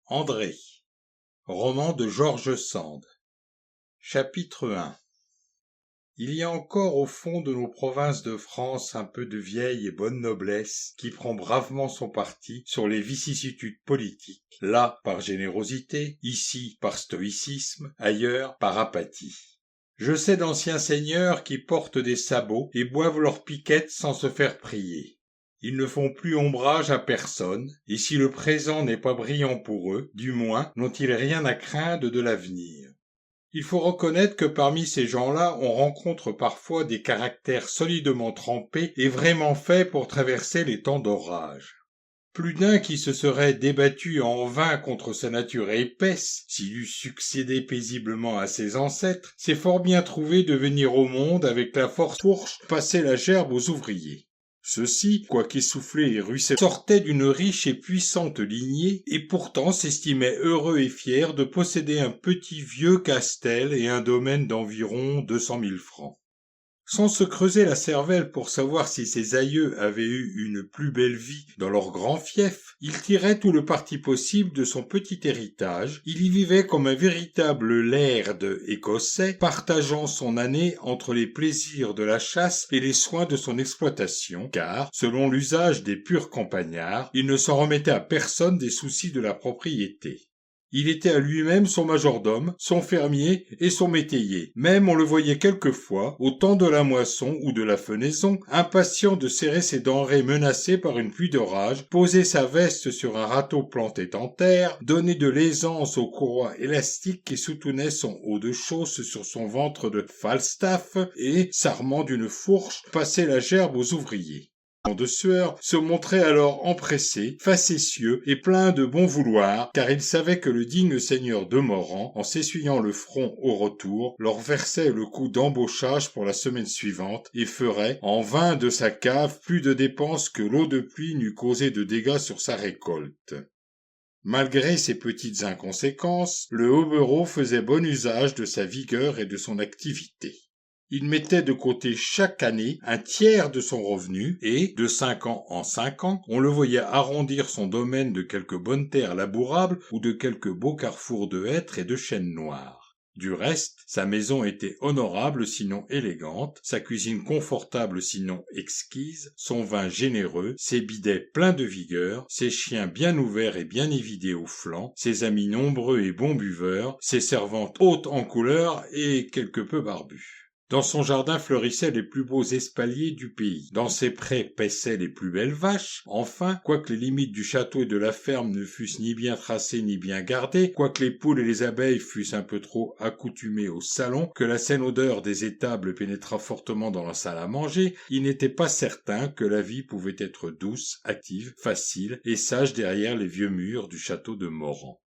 André. Roman de George Sand. Chapitre 1. Il y a encore au fond de nos provinces de France un peu de vieille et bonne noblesse qui prend bravement son parti sur les vicissitudes politiques, là par générosité, ici par stoïcisme, ailleurs par apathie. Je sais d'anciens seigneurs qui portent des sabots et boivent leurs piquettes sans se faire prier. Ils ne font plus ombrage à personne, et si le présent n'est pas brillant pour eux, du moins n'ont-ils rien à craindre de l'avenir. Il faut reconnaître que parmi ces gens-là, on rencontre parfois des caractères solidement trempés et vraiment faits pour traverser les temps d'orage. Plus d'un qui se serait débattu en vain contre sa nature épaisse, s'il eût succédé paisiblement à ses ancêtres, s'est fort bien trouvé de venir au monde avec la force fourche passer la gerbe aux ouvriers. Ceux-ci, quoiqu'essoufflés et ruisselants, sortaient d'une riche et puissante lignée, et pourtant s'estimaient heureux et fiers de posséder un petit vieux castel et un domaine d'environ 200 000 francs. Sans se creuser la cervelle pour savoir si ses aïeux avaient eu une plus belle vie dans leur grand fief, il tirait tout le parti possible de son petit héritage, il y vivait comme un véritable laird écossais, partageant son année entre les plaisirs de la chasse et les soins de son exploitation, car, selon l'usage des purs campagnards, il ne s'en remettait à personne des soucis de la propriété. Il était à lui-même son majordome, son fermier et son métayer. Même on le voyait quelquefois, au temps de la moisson ou de la fenaison, impatient de serrer ses denrées menacées par une pluie d'orage, poser sa veste sur un râteau planté en terre, donner de l'aisance aux courroies élastiques qui soutenaient son haut de chausse sur son ventre de Falstaff et, s'armant d'une fourche, passer la gerbe aux ouvriers. De sueur, se montrait alors empressé, facétieux et plein de bon vouloir, car il savait que le digne seigneur de Morant, en s'essuyant le front au retour, leur versait le coup d'embauchage pour la semaine suivante et ferait, en vin de sa cave, plus de dépenses que l'eau de pluie n'eût causé de dégâts sur sa récolte. Malgré ces petites inconséquences, le hobereau faisait bon usage de sa vigueur et de son activité. Il mettait de côté chaque année un tiers de son revenu et, de 5 ans en 5 ans, on le voyait arrondir son domaine de quelques bonnes terres labourables ou de quelques beaux carrefours de hêtres et de chênes noirs. Du reste, sa maison était honorable sinon élégante, sa cuisine confortable sinon exquise, son vin généreux, ses bidets pleins de vigueur, ses chiens bien ouverts et bien évidés aux flancs, ses amis nombreux et bons buveurs, ses servantes hautes en couleur et quelque peu barbues. Dans son jardin fleurissaient les plus beaux espaliers du pays. Dans ses prés paissaient les plus belles vaches. Enfin, quoique les limites du château et de la ferme ne fussent ni bien tracées ni bien gardées, quoique les poules et les abeilles fussent un peu trop accoutumées au salon, que la saine odeur des étables pénétrât fortement dans la salle à manger, il n'était pas certain que la vie pouvait être douce, active, facile et sage derrière les vieux murs du château de Morant.